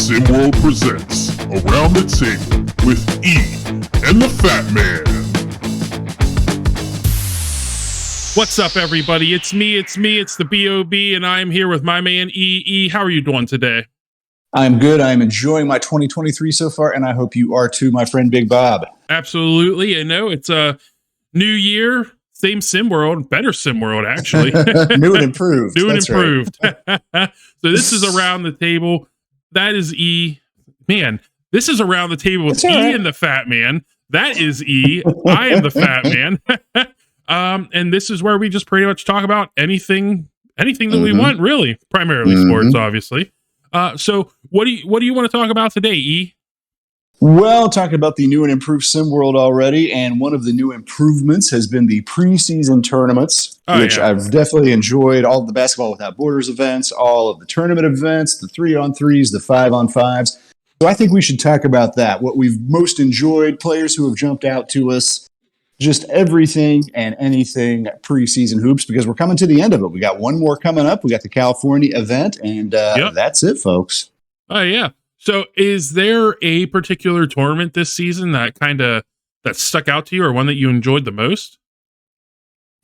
SimWorld presents Around the Table with E and the Fat Man. What's up, everybody? It's me, it's the B.O.B., and I'm here with my man, E. How are you doing today? I'm good. I'm enjoying my 2023 so far, and I hope you are too, my friend Big Bob. Absolutely. I know it's a new year, same SimWorld, better SimWorld, actually. New and improved. New and That's improved. Right. So this is Around the Table. That is E. Man, this is Around the Table with That's E right. and the Fat Man. That is E. I am the Fat Man. And this is where we just pretty much talk about anything that we want, really. Primarily sports, obviously. So what do you want to talk about today, E? Well, talking about the new and improved SimWorld already, and one of the new improvements has been the preseason tournaments, which I've definitely enjoyed. All of the Basketball Without Borders events, all of the tournament events, the 3-on-3s, the 5-on-5s. So I think we should talk about that, what we've most enjoyed, players who have jumped out to us, just everything and anything preseason hoops, because we're coming to the end of it. We got one more coming up. We got the California event, and that's it, folks. Oh, yeah. So is there a particular tournament this season that stuck out to you, or one that you enjoyed the most?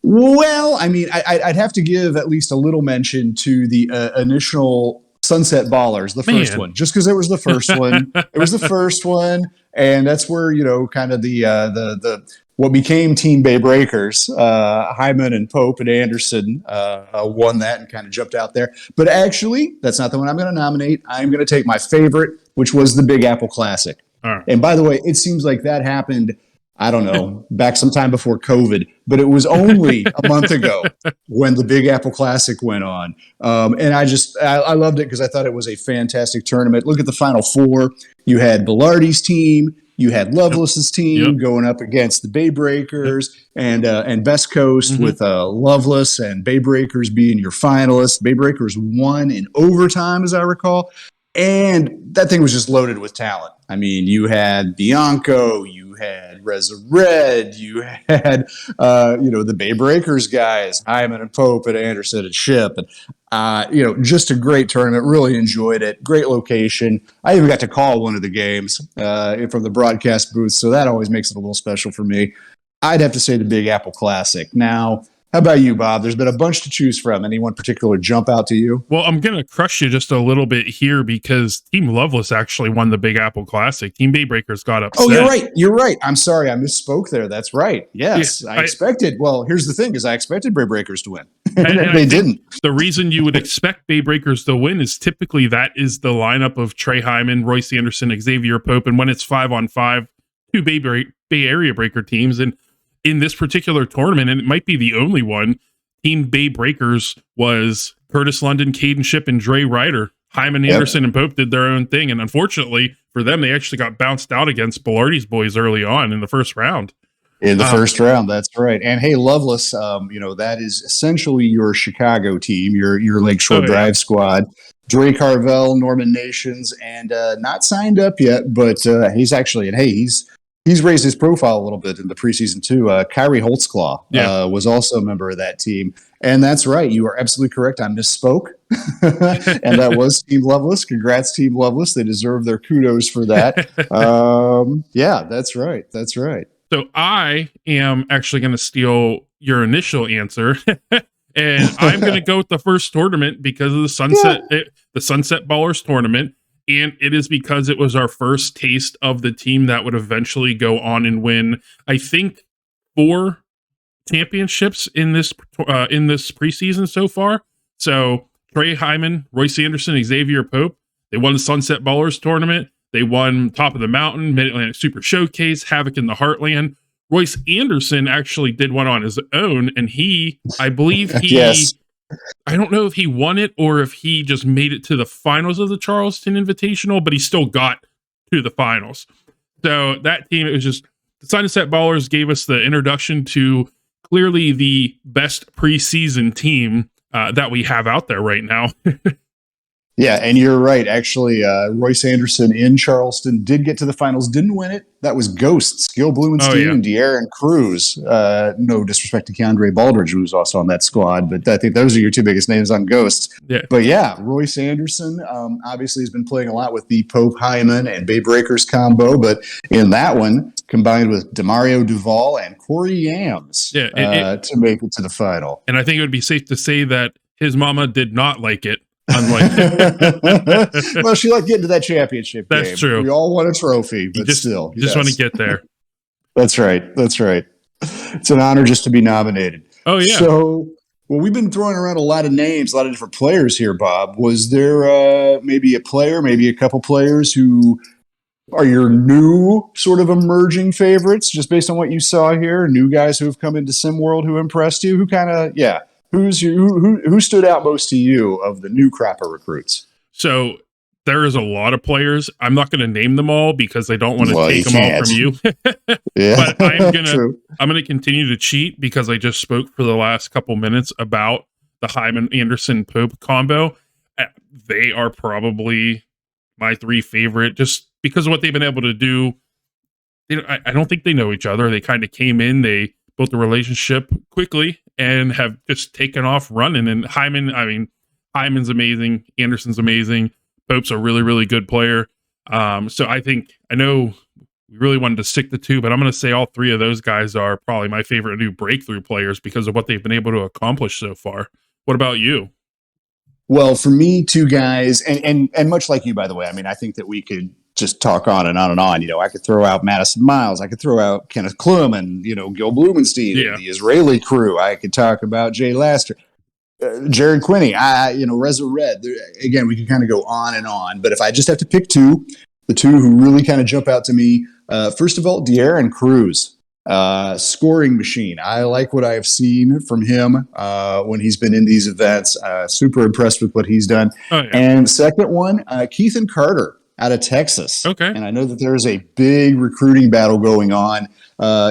Well, I mean, I'd have to give at least a little mention to the initial Sunset Ballers, the first one, just because it was the first one. It was the first one, and that's where, kind of the what became Team Bay Breakers, Hyman and Pope and Anderson won that and kind of jumped out there. But actually, that's not the one I'm going to nominate. I'm going to take my favorite, which was the Big Apple Classic. Right. And by the way, it seems like that happened, I don't know, back sometime before COVID, but it was only a month ago when the Big Apple Classic went on. And I loved it because I thought it was a fantastic tournament. Look at the Final Four. You had Bilardi's team. You had Loveless's team going up against the Bay Breakers and Best Coast with Loveless and Bay Breakers being your finalists. Bay Breakers won in overtime, as I recall. And that thing was just loaded with talent. I mean, you had Bianco, you had Reza Red, you had, the Bay Breakers guys, Hyman and Pope and Anderson and Ship. And, just a great tournament. Really enjoyed it. Great location. I even got to call one of the games from the broadcast booth, so that always makes it a little special for me. I'd have to say the Big Apple Classic. Now, how about you, Bob? There's been a bunch to choose from. Any one particular jump out to you? Well, I'm going to crush you just a little bit here because Team Loveless actually won the Big Apple Classic. Team Bay Breakers got upset. Oh, you're right. I'm sorry. I misspoke there. That's right. Yes, I expected. Well, here's the thing, is I expected Bay Breakers to win. and they didn't. The reason you would expect Bay Breakers to win is typically that is the lineup of Trey Hyman, Royce Anderson, Xavier Pope, and when it's 5-on-5, two Bay Area Breaker teams. And in this particular tournament, and it might be the only one, Team Bay Breakers was Curtis London, Caden Ship, and Dre Ryder. Hyman, Anderson, and Pope did their own thing. And unfortunately for them, they actually got bounced out against Bilardi's boys early on in the first round. In the first round, that's right. And hey, Loveless, that is essentially your Chicago team, your Lakeshore Drive squad. Dre Carvel, Norman Nations, and not signed up yet, but he's actually, and hey, he's raised his profile a little bit in the preseason too. Kyrie Holtzclaw was also a member of that team. And that's right. You are absolutely correct. I misspoke. And that was Team Loveless. Congrats, Team Loveless. They deserve their kudos for that. That's right. That's right. So I am actually going to steal your initial answer. And I'm going to go with the first tournament because of the Sunset Ballers tournament. And it is because it was our first taste of the team that would eventually go on and win, I think, 4 championships in this preseason so far. So Trey Hyman, Royce Anderson, Xavier Pope, they won the Sunset Ballers tournament. They won Top of the Mountain, Mid-Atlantic Super Showcase, Havoc in the Heartland. Royce Anderson actually did one on his own, and I believe I don't know if he won it or if he just made it to the finals of the Charleston Invitational, but he still got to the finals. So that team, it was just the Sunset Ballers gave us the introduction to clearly the best preseason team that we have out there right now. Yeah, and you're right. Actually, Royce Anderson in Charleston did get to the finals, didn't win it. That was Ghosts, Gil Blumenstein and aaronCruz. No disrespect to Keandre Baldridge, who was also on that squad, but I think those are your two biggest names on Ghosts. Yeah. But yeah, Royce Anderson obviously has been playing a lot with the Pope Hyman and Bay Breakers combo, but in that one, combined with Demario Duval and Corey Yams to make it to the final. And I think it would be safe to say that his mama did not like it. Unlike well, she liked getting to that championship game. That's true. We all want a trophy, but still. You just want to get there. That's right. It's an honor just to be nominated. Oh, yeah. So, well, we've been throwing around a lot of names, a lot of different players here, Bob. Was there maybe a player, maybe a couple players who are your new sort of emerging favorites, just based on what you saw here? New guys who have come into SimWorld who impressed you? Who kind of, who stood out most to you of the new crop of recruits? So there is a lot of players. I'm not going to name them all because I don't want to take them all from you. Yeah, but I'm gonna continue to cheat because I just spoke for the last couple minutes about the Hyman Anderson Pope combo. They are probably my three favorite, just because of what they've been able to do. I don't think they know each other. They kind of came in, they built a relationship quickly and have just taken off running. And Hyman's amazing. Anderson's amazing. Pope's a really, really good player. So I know we really wanted to stick to two, but I'm going to say all three of those guys are probably my favorite new breakthrough players because of what they've been able to accomplish so far. What about you? Well, for me, two guys, and much like you, by the way, I think that we could just talk on and on and on. I could throw out Madison Miles. I could throw out Kenneth Klum and, Gil Blumenstein, and the Israeli crew. I could talk about Jay Laster, Jared Quinney, Reza Red. Again, we can kind of go on and on. But if I just have to pick two, the two who really kind of jump out to me, first of all, aaronCruz. Scoring machine. I like what I have seen from him when he's been in these events. Super impressed with what he's done. Oh, yeah. And second one, Keithan Carter out of Texas. Okay. And I know that there's a big recruiting battle going on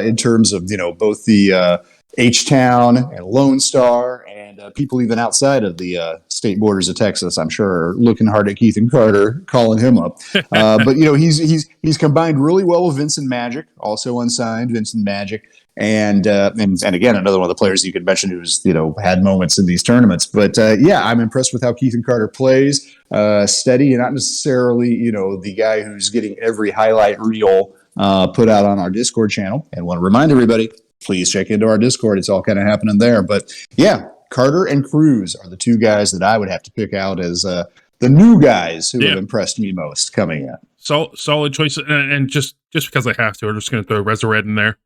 in terms of both the H-Town and Lone Star and people even outside of the state borders of Texas, I'm sure, are looking hard at Keithan Carter, calling him up. But he's combined really well with Vincent Magic, also unsigned Vincent Magic, and again another one of the players you could mention who's had moments in these tournaments. But I'm impressed with how Keithan Carter plays, steady, and not necessarily the guy who's getting every highlight reel put out on our Discord channel. And want to remind everybody, please check into our Discord. It's all kind of happening there. But yeah, Carter and Cruz are the two guys that I would have to pick out as the new guys who have impressed me most coming in. Solid choice. And just because I have to, I'm just going to throw Reza Red in there.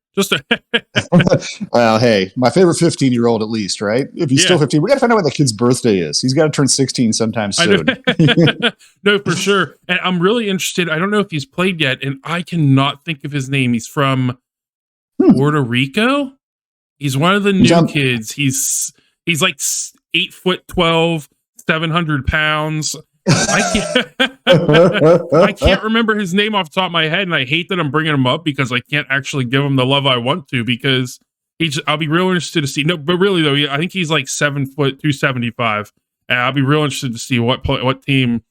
Well, hey, my favorite 15-year-old at least, right? If he's still 15, we got to find out when the kid's birthday is. He's got to turn 16 sometime soon. No, for sure. And I'm really interested. I don't know if he's played yet, and I cannot think of his name. He's from Puerto Rico. He's one of the new kids. He's like 8'12", 700 pounds. I can't remember his name off the top of my head, and I hate that I'm bringing him up because I can't actually give him the love I want to because I'll be real interested to see. No, but really though, I think he's like 7 foot 275, and I'll be real interested to see what team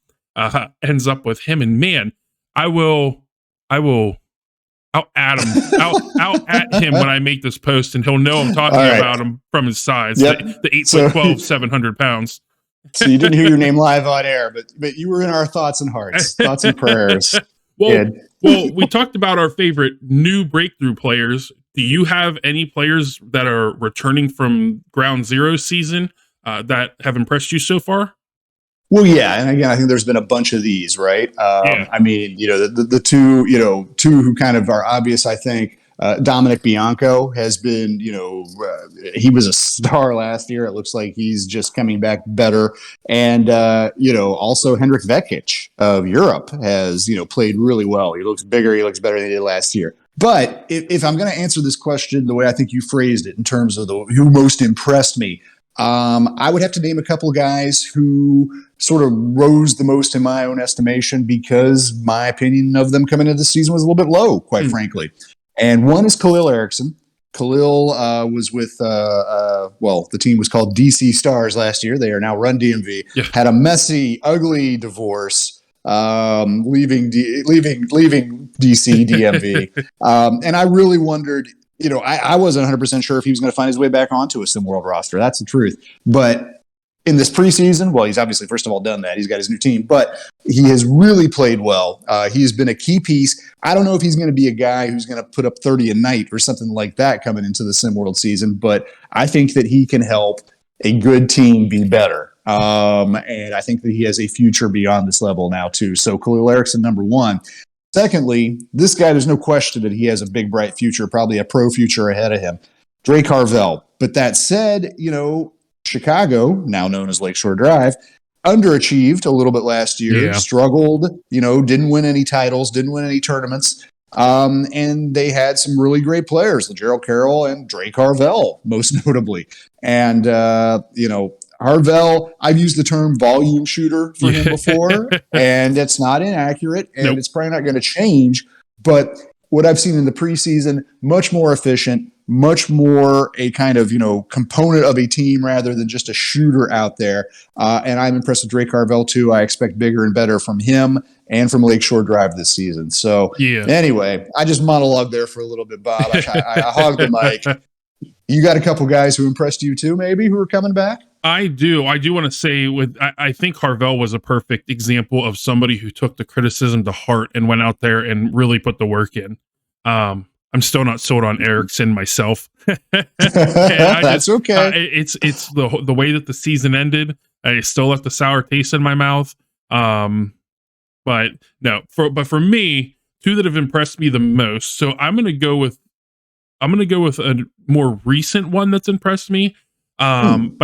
ends up with him. And man, I'll at him. I'll at him when I make this post, and he'll know I'm talking about him from his size. Yep. The 8'12", 700 pounds. So you didn't hear your name live on air, but you were in our thoughts and hearts, thoughts and prayers. Well, we talked about our favorite new breakthrough players. Do you have any players that are returning from Ground Zero season that have impressed you so far? Well, yeah, and again, I think there's been a bunch of these, right? The two who kind of are obvious, I think. Dominic Bianco has been, he was a star last year. It looks like he's just coming back better. And, also Hendrik Vekic of Europe has, played really well. He looks bigger. He looks better than he did last year. But if I'm going to answer this question the way I think you phrased it in terms of who most impressed me, I would have to name a couple of guys who sort of rose the most in my own estimation because my opinion of them coming into the season was a little bit low, quite frankly. And one is Khalil Erickson. Khalil was with, the team was called DC Stars last year. They are now Run DMV. Yeah. Had a messy, ugly divorce, leaving DC DMV. And I really wondered, I wasn't 100% sure if he was going to find his way back onto a SimWorld roster. That's the truth. But in this preseason, well, he's obviously, first of all, done that. He's got his new team, but he has really played well. He's been a key piece. I don't know if he's going to be a guy who's going to put up 30 a night or something like that coming into the SimWorld season, but I think that he can help a good team be better. And I think that he has a future beyond this level now, too. So Khalil Erickson, number one. Secondly, this guy, there's no question that he has a big, bright future, probably a pro future ahead of him. Drake Harvell. But that said, Chicago, now known as Lakeshore Drive, underachieved a little bit last year, struggled, didn't win any titles, didn't win any tournaments. And they had some really great players, Gerald Carroll and Drake Harvell, most notably. And, Harvell, I've used the term volume shooter for him before, and it's not inaccurate, and it's probably not going to change. But what I've seen in the preseason, much more efficient, much more a kind of, component of a team rather than just a shooter out there. And I'm impressed with Drake Harvell, too. I expect bigger and better from him and from Lakeshore Drive this season. So anyway, I just monologued there for a little bit, Bob. I hogged the mic. You got a couple guys who impressed you, too, maybe, who are coming back? I do want to say I think Harvell was a perfect example of somebody who took the criticism to heart and went out there and really put the work in. I'm still not sold on Erickson myself. That's okay. It's the way that the season ended. I still left a sour taste in my mouth. But for me, two that have impressed me the most. So I'm gonna go with a more recent one that's impressed me. But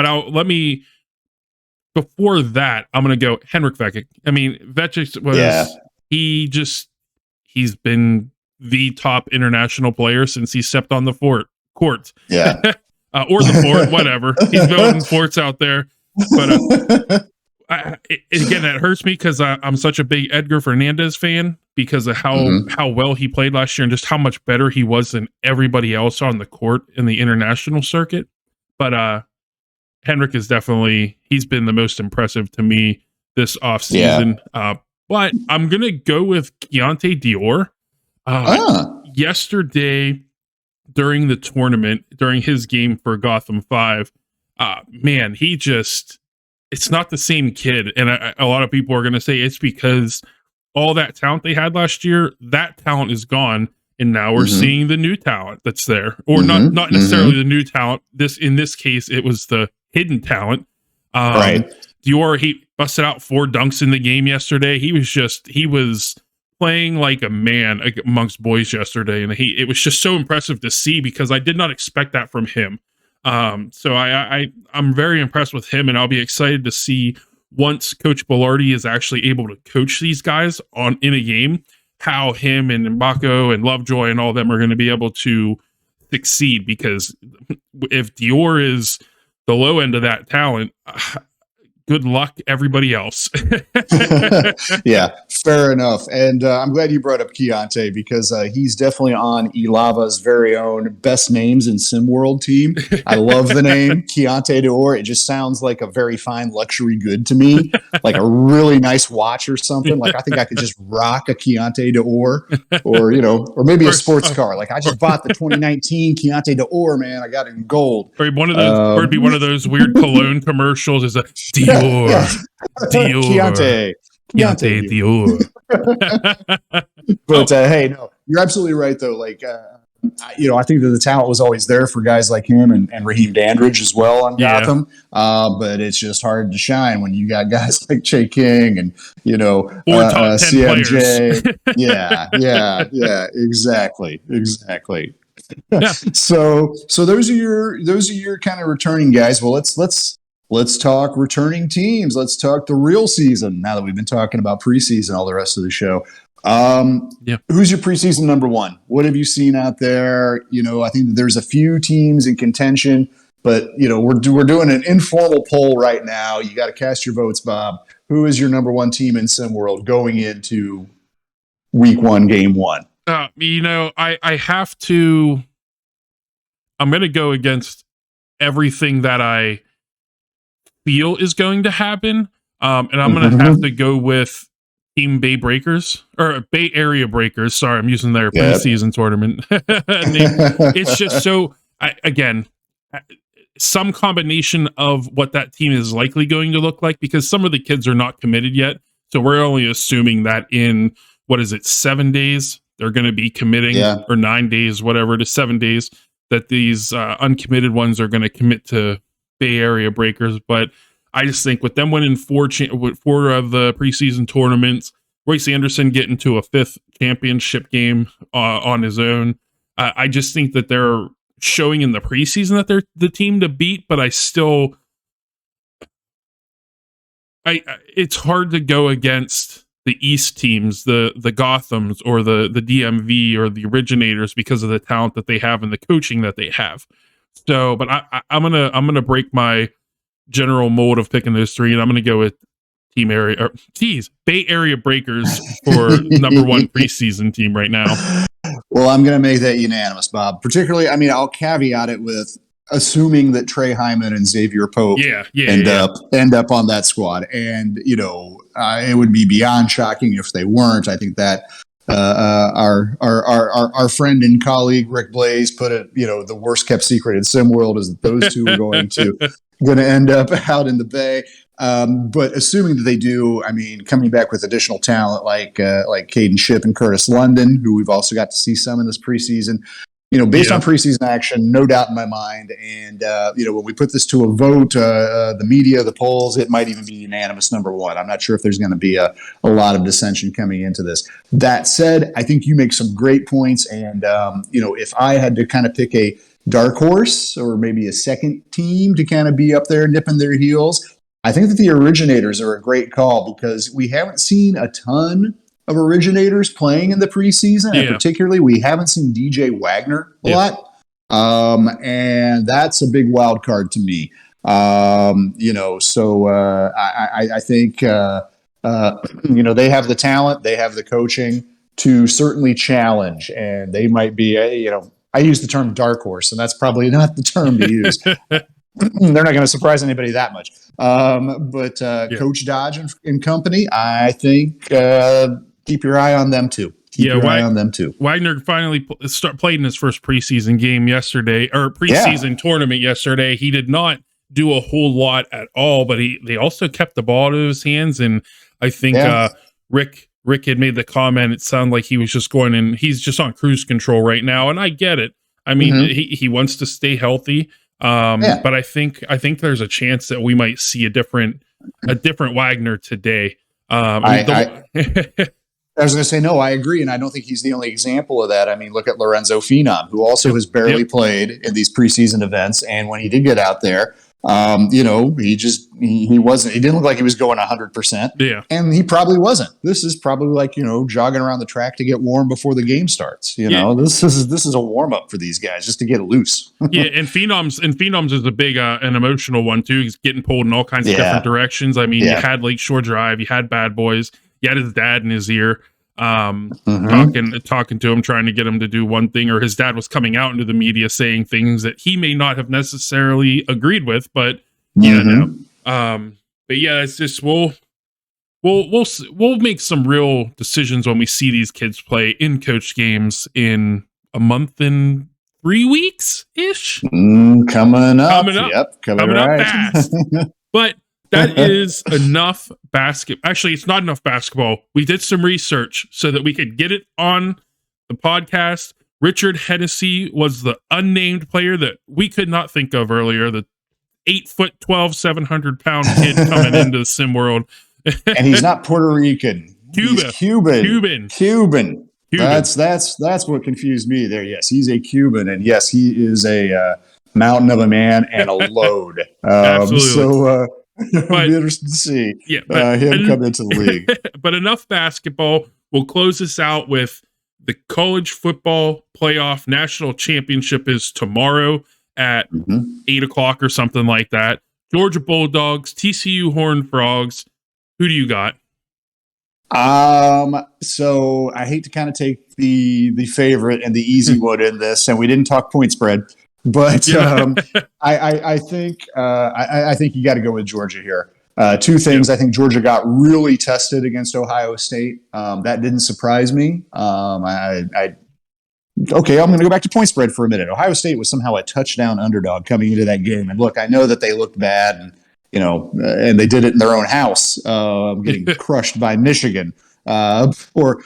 before that, I'm going to go Henrik Vekic. I mean, Vekic was, he's been the top international player since he stepped on the court. Yeah. Or the fort, whatever. He's building forts out there. But again, that hurts me because I'm such a big Edgar Fernandez fan because of how well he played last year and just how much better he was than everybody else on the court in the international circuit. But Henrik is he's been the most impressive to me this offseason. But I'm going to go with Keontae Dior. Yesterday, during the tournament, during his game for Gotham 5, man, it's not the same kid. And a lot of people are going to say it's because all that talent they had last year, that talent is gone. And now we're seeing the new talent that's there, or not necessarily the new talent. In this case, it was the hidden talent. Right. Dior, he busted out 4 dunks in the game yesterday. He was playing like a man amongst boys yesterday, and it was just so impressive to see because I did not expect that from him. So I'm very impressed with him, and I'll be excited to see once Coach Bellardi is actually able to coach these guys in a game, how him and Mbako and Lovejoy and all of them are going to be able to succeed. Because if Dior is the low end of that talent, good luck everybody else. Yeah, fair enough. And I'm glad you brought up Keontae because he's definitely on Elava's very own best names in SimWorld team. I love the name Keontae Dior. It just sounds like a very fine luxury good to me, like a really nice watch or something. Like I think I could just rock a Keontae Dior or maybe a sports car. Like I just bought the 2019 Keontae Dior, man. I got it in gold. Or it'd be one of those weird cologne commercials. Is a Dior. Keontae Dior. But hey, no, you're absolutely right though. Like, I think that the talent was always there for guys like him and Raheem Dandridge as well on Gotham. But it's just hard to shine when you got guys like Che King and CMJ. yeah, exactly. Yeah. So those are your kind of returning guys. Well, let's talk returning teams. Let's talk the real season. Now that we've been talking about preseason all the rest of the show, who's your preseason number one? What have you seen out there? I think that there's a few teams in contention, but we're doing an informal poll right now. You got to cast your votes, Bob. Who is your number one team in SimWorld going into week 1, game 1? I have to. I'm going to go against everything that I feel is going to happen. And I'm going to have to go with Team Bay Breakers or Bay Area Breakers. Sorry, I'm using their preseason tournament name. It's just so, again, some combination of what that team is likely going to look like, because some of the kids are not committed yet. So we're only assuming that in, 7 days, they're going to be committing, or 9 days, whatever it is, 7 days, that these uncommitted ones are going to commit to Bay Area Breakers. But I just think with them winning four of the preseason tournaments, Royce Anderson getting to a 5th championship game on his own, I just think that they're showing in the preseason that they're the team to beat. But it's hard to go against the East teams, the Gothams or the DMV or the Originators, because of the talent that they have and the coaching that they have. So, but I'm gonna break my general mold of picking those 3, and I'm gonna go with Bay Area Breakers for number 1 preseason team right now. Well, I'm going to make that unanimous, Bob. Particularly, I mean, I'll caveat it with assuming that Trey Hyman and Xavier Pope end up on that squad, and it would be beyond shocking if they weren't. I think that our friend and colleague Rick Blaze put it, the worst kept secret in SimWorld is that those two are going to end up out in the Bay. But assuming that they do, I mean, coming back with additional talent like Caden Shipp and Curtis London, who we've also got to see some in this preseason, based on preseason action, no doubt in my mind. And, when we put this to a vote, the media, the polls, it might even be unanimous number 1. I'm not sure if there's going to be a lot of dissension coming into this. That said, I think you make some great points. And, if I had to kind of pick a dark horse or maybe a second team to kind of be up there nipping their heels, I think that the Originators are a great call, because we haven't seen a ton of Originators playing in the preseason, and particularly we haven't seen DJ Wagner a lot, and that's a big wild card to me. So I think they have the talent, they have the coaching to certainly challenge, and they might be I use the term dark horse, and that's probably not the term to use. They're not going to surprise anybody that much. But Coach Dodge and company, I think keep your eye on them too. Wagner finally played in his first preseason game yesterday, or preseason tournament yesterday. He did not do a whole lot at all, but they also kept the ball out of his hands. And I think Rick had made the comment, it sounded like he was just going in, he's just on cruise control right now. And I get it. I mean, he wants to stay healthy. But I think there's a chance that we might see a different Wagner today. I was going to say, no, I agree. And I don't think he's the only example of that. I mean, look at Lorenzo Phenom, who also has barely played in these preseason events. And when he did get out there, he didn't look like he was going 100%. Yeah. And he probably wasn't. This is probably like, jogging around the track to get warm before the game starts. This is a warm up for these guys just to get loose. And Phenoms is a big, an emotional one too. He's getting pulled in all kinds of different directions. I mean, you had Lakeshore Drive, you had Bad Boys, you had his dad in his ear, talking to him, trying to get him to do one thing, or his dad was coming out into the media saying things that he may not have necessarily agreed with, but it's just we'll make some real decisions when we see these kids play in coach games in a month and 3 weeks ish. Coming up. Yep, coming up fast. But that is enough basketball. Actually, it's not enough basketball. We did some research so that we could get it on the podcast. Richard Hennessy was the unnamed player that we could not think of earlier. The 8'12", 700-pound kid coming into the sim world. And he's not Puerto Rican. He's Cuban. That's what confused me there. Yes, he's a Cuban, and yes, he is a mountain of a man and a load. Absolutely. So it'll be interesting to see him come into the league. But enough basketball. We'll close this out with the college football playoff national championship is tomorrow at 8:00 or something like that. Georgia Bulldogs, TCU Horned Frogs. Who do you got? So I hate to kind of take the favorite and the easy one in this, and we didn't talk point spread. But Yeah. I think I think you got to go with Georgia here. Two things. I think Georgia got really tested against Ohio State. That didn't surprise me. Okay, I'm going to go back to point spread for a minute. Ohio State was somehow a touchdown underdog coming into that game. And look, I know that they looked bad, and and they did it in their own house, getting crushed by Michigan before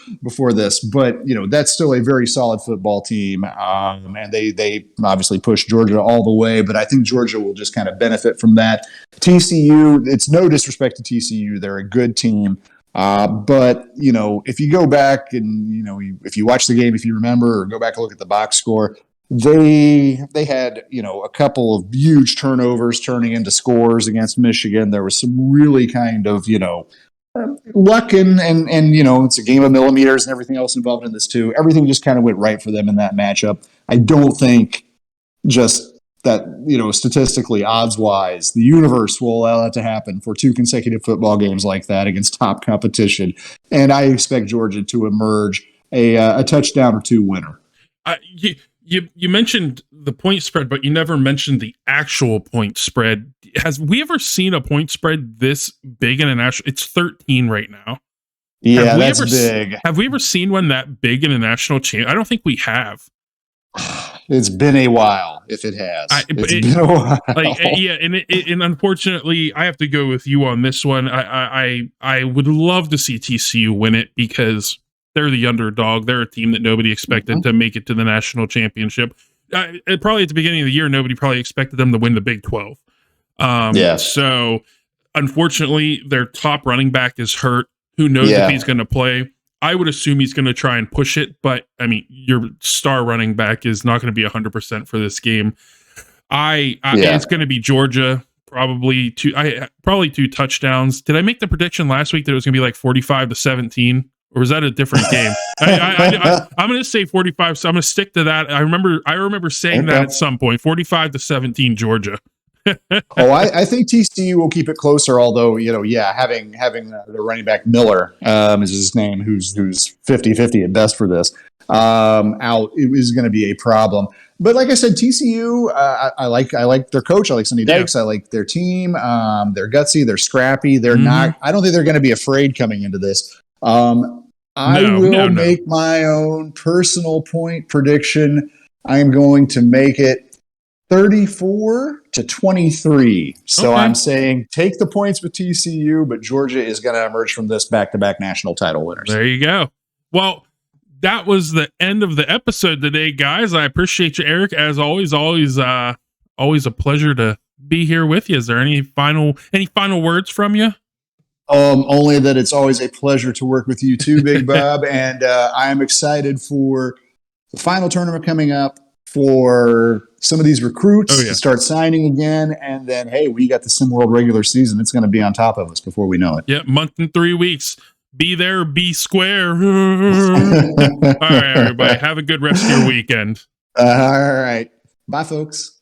this. But that's still a very solid football team, and they obviously pushed Georgia all the way. But I think Georgia will just kind of benefit from that. TCU, it's no disrespect to TCU, they're a good team. But if you go back and if you watch the game, if you remember, or go back and look at the box score, they had a couple of huge turnovers turning into scores against Michigan. There was some really kind of luck and it's a game of millimeters and everything else involved in this too. Everything just kind of went right for them in that matchup. I don't think just that statistically, odds wise, the universe will allow that to happen for two consecutive football games like that against top competition. And I expect Georgia to emerge a touchdown or two winner. You mentioned the point spread, but you never mentioned the actual point spread. Has we ever seen a point spread this big in a national? It's 13 right now. Yeah, that's big. Have we ever seen one that big in a national chain? I don't think we have. It's been a while, if it has. It's been a while. And unfortunately, I have to go with you on this one. I would love to see TCU win it because they're the underdog. They're a team that nobody expected to make it to the national championship. Probably at the beginning of the year, nobody probably expected them to win the Big 12. So, unfortunately, their top running back is hurt. Who knows if he's going to play? I would assume he's going to try and push it, but I mean, your star running back is not going to be 100% for this game. It's going to be Georgia, probably two touchdowns. Did I make the prediction last week that it was going to be like 45-17, or was that a different game? I'm going to say 45, so I'm going to stick to that. I remember saying that at some point, 45-17 Georgia. I think TCU will keep it closer. Although having the running back Miller is his name, who's 50-50 at best for this, out is going to be a problem. But like I said, TCU, I like their coach. I like Sonny Dykes. I like their team. They're gutsy. They're scrappy. They're not. I don't think they're going to be afraid coming into this. I will make my own personal point prediction. I'm going to make it 34-23. So I'm saying take the points with TCU, but Georgia is going to emerge from this back-to-back national title winners. There you go. Well, that was the end of the episode today, guys. I appreciate you, Eric. As always a pleasure to be here with you. Is there any final words from you? Only that it's always a pleasure to work with you too, Big Bob. And I'm excited for the final tournament coming up, for some of these recruits to start signing again. And then, hey, we got the SimWorld regular season. It's going to be on top of us before we know it. Yeah, month and 3 weeks. Be there, be square. All right, everybody. Have a good rest of your weekend. All right. Bye, folks.